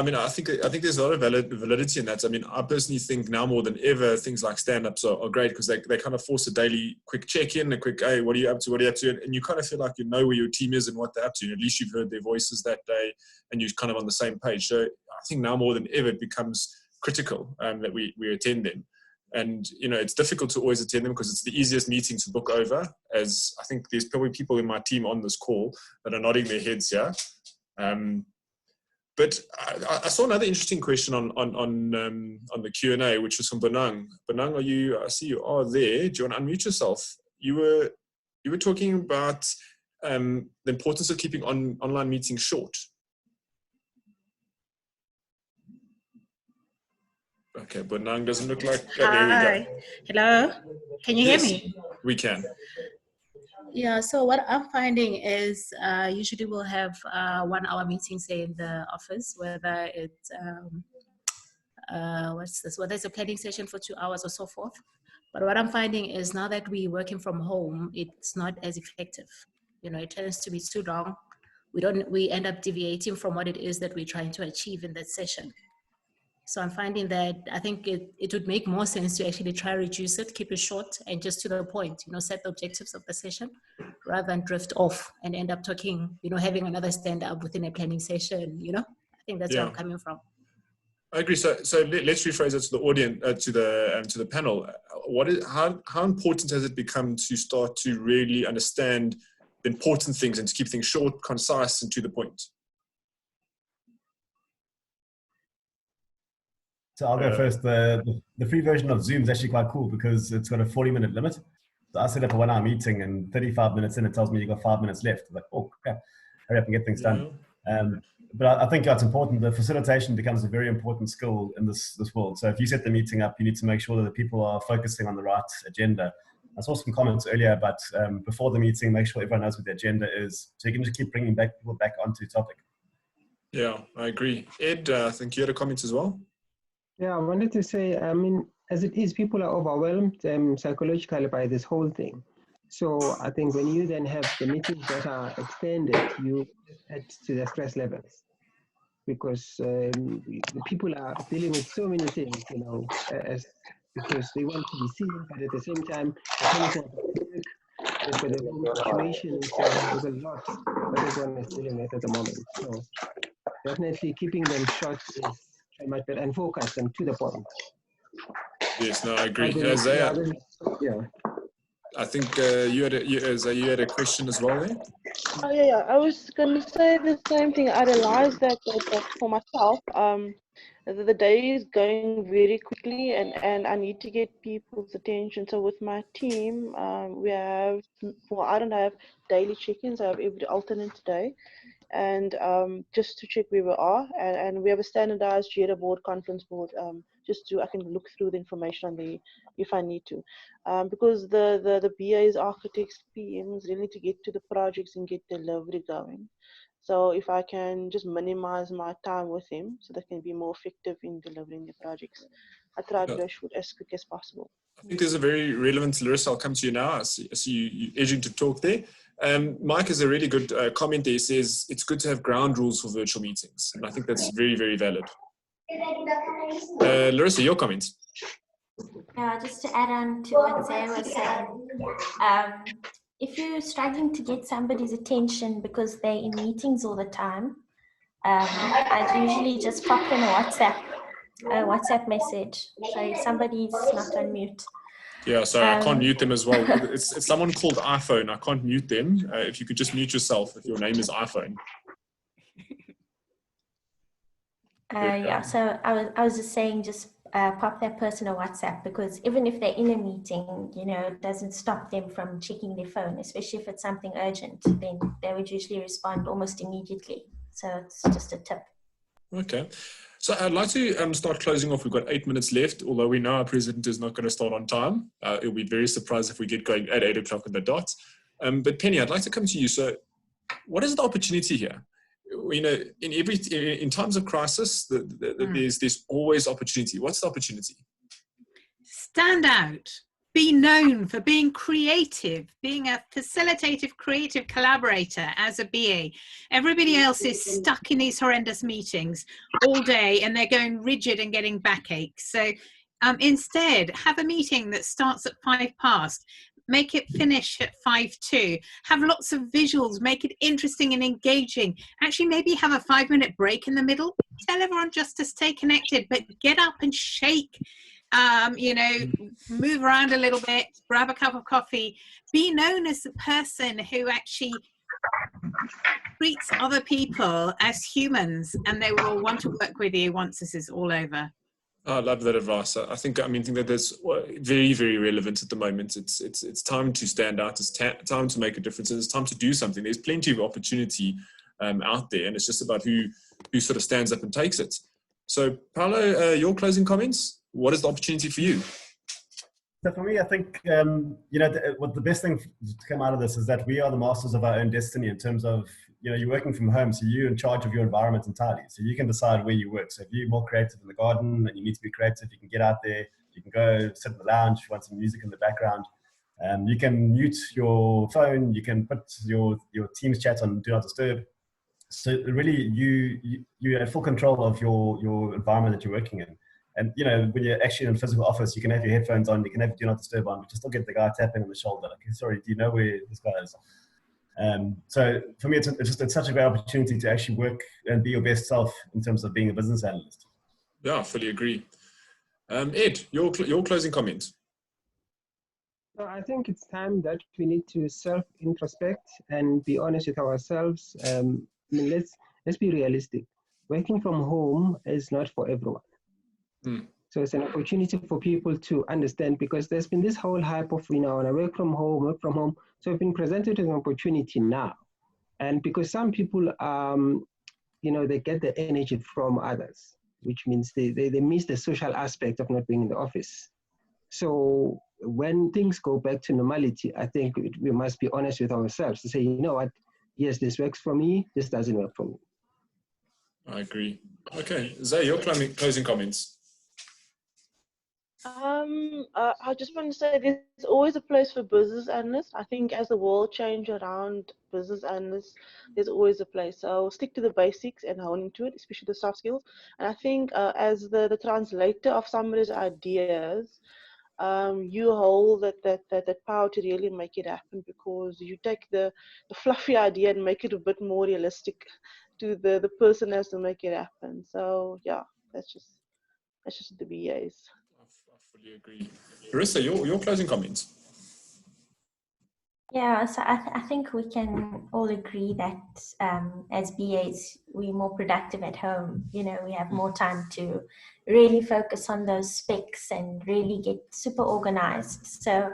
mean, I think there's a lot of validity in that. I mean, I personally think now more than ever, things like stand-ups are great because they kind of force a daily quick check-in, a quick, hey, what are you up to? And you kind of feel like you know where your team is and what they're up to. And at least you've heard their voices that day and you're kind of on the same page. So I think now more than ever, it becomes critical that we attend them. And, it's difficult to always attend them because it's the easiest meeting to book over, as I think there's probably people in my team on this call that are nodding their heads here. But I saw another interesting question on the Q&A, which was from Bonang. Bonang, I see you are there. Do you want to unmute yourself? You were talking about the importance of keeping online meetings short. Okay, Bonang doesn't look like... there we go. Hello, can you hear me? We can. Yeah, so what I'm finding is usually we'll have 1 hour meetings, say, in the office, whether it's, whether it's a planning session for 2 hours or so forth. But what I'm finding is now that we're working from home, it's not as effective. It tends to be too long. We end up deviating from what it is that we're trying to achieve in that session. So I'm finding that I think it would make more sense to actually try to reduce it, keep it short and just to the point, set the objectives of the session rather than drift off and end up talking, having another stand up within a planning session, I think that's where I'm coming from. I agree. So let's rephrase it to the audience, to the panel. How important has it become to start to really understand the important things and to keep things short, concise and to the point? So I'll go first. The free version of Zoom is actually quite cool because it's got a 40-minute limit. So I set up a 1 hour meeting and 35 minutes in, it tells me you've got 5 minutes left. I'm like, oh, crap, hurry up and get things done. But I think that's important. The facilitation becomes a very important skill in this world. So if you set the meeting up, you need to make sure that the people are focusing on the right agenda. I saw some comments earlier, but before the meeting, make sure everyone knows what the agenda is. So you can just keep bringing people back onto topic. Yeah, I agree. Ed, I think you had a comment as well. Yeah, I wanted to say, I mean, as it is, people are overwhelmed psychologically by this whole thing. So I think when you then have the meetings that are extended, you add to the stress levels because the people are dealing with so many things, because they want to be seen, but at the same time, for the whole situation, so there's a lot that everyone is dealing with at the moment. So definitely keeping them short is much better and focused and to the point. Yes, no, I agree. Yeah. I think you had a question as well there. Oh yeah. I was going to say the same thing. I realized that for myself, the day is going very quickly, and I need to get people's attention. So with my team, I don't have daily check-ins. I have every alternate day. And just to check where we are, and we have a standardized Jira board, conference board, I can look through the information on there if I need to, because the BAs, architects, PMs really need to get to the projects and get delivery going. So if I can just minimize my time with them so they can be more effective in delivering the projects, I try to do as quick as possible. I think there's a very relevant, Larissa, I'll come to you now. I see you edging to talk there. Mike has a really good comment there. He says, it's good to have ground rules for virtual meetings. And I think that's very, very valid. Larissa, your comments. Yeah, just to add on to what Zay was saying, if you're struggling to get somebody's attention because they're in meetings all the time, I'd usually just pop them a WhatsApp message. So if somebody's not on mute. Yeah, sorry, I can't mute them as well. It's someone called iPhone. I can't mute them. If you could just mute yourself if your name is iPhone. Yeah, so I was just saying, just pop that person a WhatsApp, because even if they're in a meeting, you know, it doesn't stop them from checking their phone, especially if it's something urgent. Then they would usually respond almost immediately. So it's just a tip. Okay. So I'd like to start closing off. We've got 8 minutes left, although we know our president is not going to start on time. It'll be very surprised if we get going at 8 o'clock on the dot. But Penny, I'd like to come to you. So what is the opportunity here? You know, in times of crisis, there's always opportunity. What's the opportunity? Stand out. Be known for being creative, being a facilitative, creative collaborator as a BA. Everybody else is stuck in these horrendous meetings all day and they're going rigid and getting backaches. So instead, have a meeting that starts at 5 past. Make it finish at 5:02. Have lots of visuals. Make it interesting and engaging. Actually, maybe have a 5-minute break in the middle. Tell everyone just to stay connected, but get up and shake. You know, move around a little bit, grab a cup of coffee, be known as the person who actually treats other people as humans, and they will want to work with you once this is all over. I love that advice. I think that that's very, very relevant at the moment. It's time to stand out. It's time to make a difference. And it's time to do something. There's plenty of opportunity out there, and it's just about who sort of stands up and takes it. So, Paulo, your closing comments. What is the opportunity for you? So for me, I think, you know, what the best thing to come out of this is that we are the masters of our own destiny in terms of, you know, you're working from home, so you're in charge of your environment entirely. So you can decide where you work. So if you're more creative in the garden and you need to be creative, you can get out there, you can go sit in the lounge, you want some music in the background. You can mute your phone, you can put your Teams chat on Do Not Disturb. So really, you have full control of your environment that you're working in. And, you know, when you're actually in a physical office, you can have your headphones on, you can have Do Not Disturb on, but you still get the guy tapping on the shoulder. Like, sorry, do you know where this guy is? So for me, it's such a great opportunity to actually work and be your best self in terms of being a business analyst. Yeah, I fully agree. Ed, your closing comments. So I think it's time that we need to self-introspect and be honest with ourselves. I mean, let's be realistic. Working from home is not for everyone. So it's an opportunity for people to understand, because there's been this whole hype of, you know, work from home. So we've been presented with an opportunity now. And because some people, you know, they get the energy from others, which means they miss the social aspect of not being in the office. So when things go back to normality, I think we must be honest with ourselves to say, you know what, yes, this works for me, this doesn't work for me. I agree. Okay, Zay, your closing comments. I just want to say there's always a place for business analysts. I think as the world changes around business analysts, there's always a place. So stick to the basics and hone into it, especially the soft skills. And I think as the translator of somebody's ideas, you hold that power to really make it happen, because you take the fluffy idea and make it a bit more realistic to the person has to make it happen. So yeah, that's just the BAs. I fully agree. Larissa, your closing comments. Yeah, so I think we can all agree that as BAs, we're more productive at home. You know, we have more time to really focus on those specs and really get super organized. So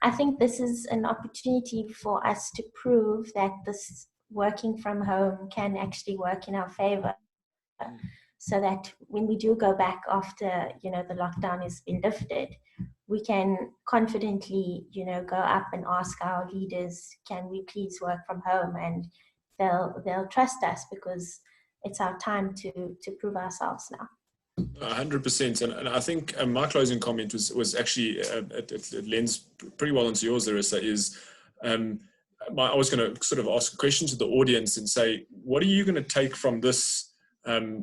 I think this is an opportunity for us to prove that this working from home can actually work in our favor. So that when we do go back after, you know, the lockdown has been lifted, we can confidently, you know, go up and ask our leaders, can we please work from home? And they'll trust us, because it's our time to prove ourselves now. 100%, and I think my closing comment was actually it lends pretty well into yours, Larissa. Is I was going to sort of ask a question to the audience and say, what are you going to take from this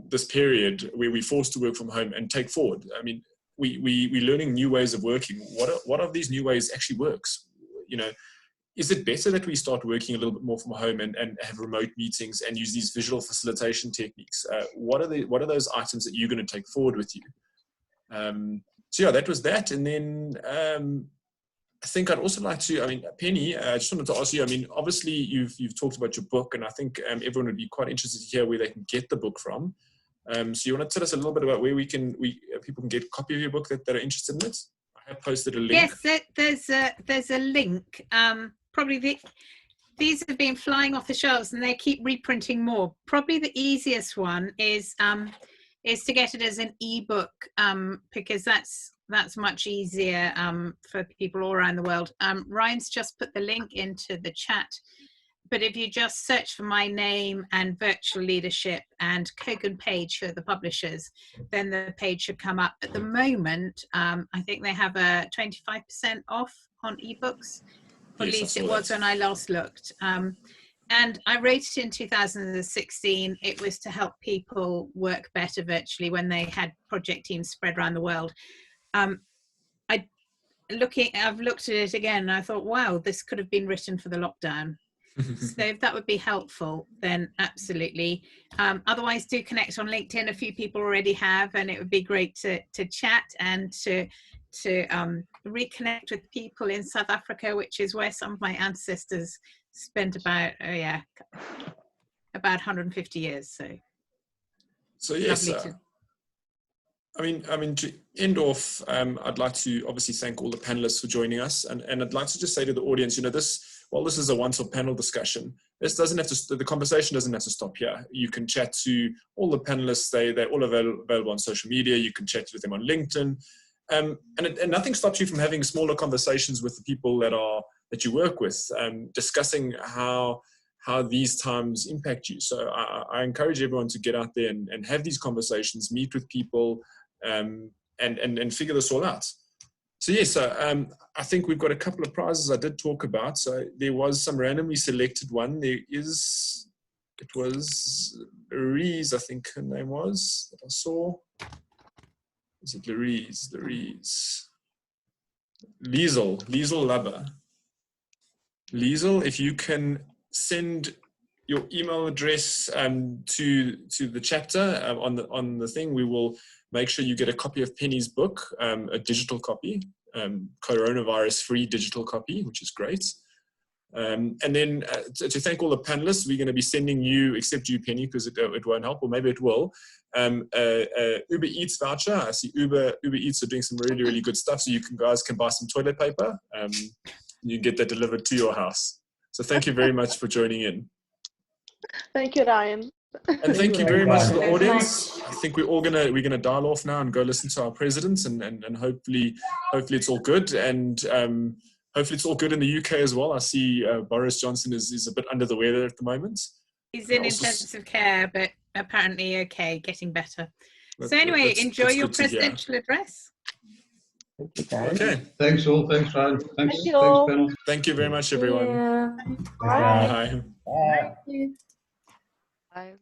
this period where we're forced to work from home and take forward? I mean, we're learning new ways of working. What of these new ways actually works? You know, is it better that we start working a little bit more from home and have remote meetings and use these visual facilitation techniques? What are those items that you're going to take forward with you? So yeah, that was that. And then I think I'd also like to, I mean, Penny, I just wanted to ask you, I mean, obviously you've talked about your book, and I think everyone would be quite interested to hear where they can get the book from. So you want to tell us a little bit about where people can get a copy of your book that are interested in it? I have posted a link. Yes, there's a link. Probably these have been flying off the shelves, and they keep reprinting more. Probably the easiest one is to get it as an ebook, because that's much easier for people all around the world. Ryan's just put the link into the chat, but if you just search for my name and virtual leadership and Kogan page for the publishers, then the page should come up. At the moment, I think they have a 25% off on ebooks. At least it was when I last looked. And I wrote it in 2016. It was to help people work better virtually when they had project teams spread around the world. I've looked at it again, and I thought, wow, this could have been written for the lockdown. So if that would be helpful, then absolutely. Otherwise, do connect on LinkedIn. A few people already have, and it would be great to chat and to reconnect with people in South Africa, which is where some of my ancestors spent about 150 years. So yes, I mean, to end off, I'd like to obviously thank all the panelists for joining us, and I'd like to just say to the audience, you know, while this is a once-off panel discussion, the conversation doesn't have to stop here. You can chat to all the panelists. They're all available on social media. You can chat with them on LinkedIn. And nothing stops you from having smaller conversations with the people that you work with, discussing how these times impact you. So I encourage everyone to get out there and have these conversations, meet with people, and figure this all out. So yes, I think we've got a couple of prizes I did talk about. So there was some randomly selected one. It was Louise, I think her name was, that I saw. Is it Louise? Liesel Lubber. Liesel, if you can send your email address to the chapter on the thing, we will make sure you get a copy of Penny's book, a digital copy, coronavirus-free digital copy, which is great. And then to thank all the panelists, we're going to be sending you, except you, Penny, because it won't help, or maybe it will, a Uber Eats voucher. I see Uber Eats are doing some really, really good stuff, so you guys can buy some toilet paper. You can get that delivered to your house. So thank you very much for joining in. Thank you, Ryan. And thank you very much to the audience. I think we're gonna dial off now and go listen to our president, and hopefully it's all good, and hopefully it's all good in the UK as well. I see Boris Johnson is a bit under the weather at the moment. He's in intensive care, but apparently okay, getting better. So anyway, enjoy your presidential address. Okay. Thanks all. Thanks, Ryan. Thanks, panel. Thank you very much, everyone. Yeah. Bye. Bye. Bye.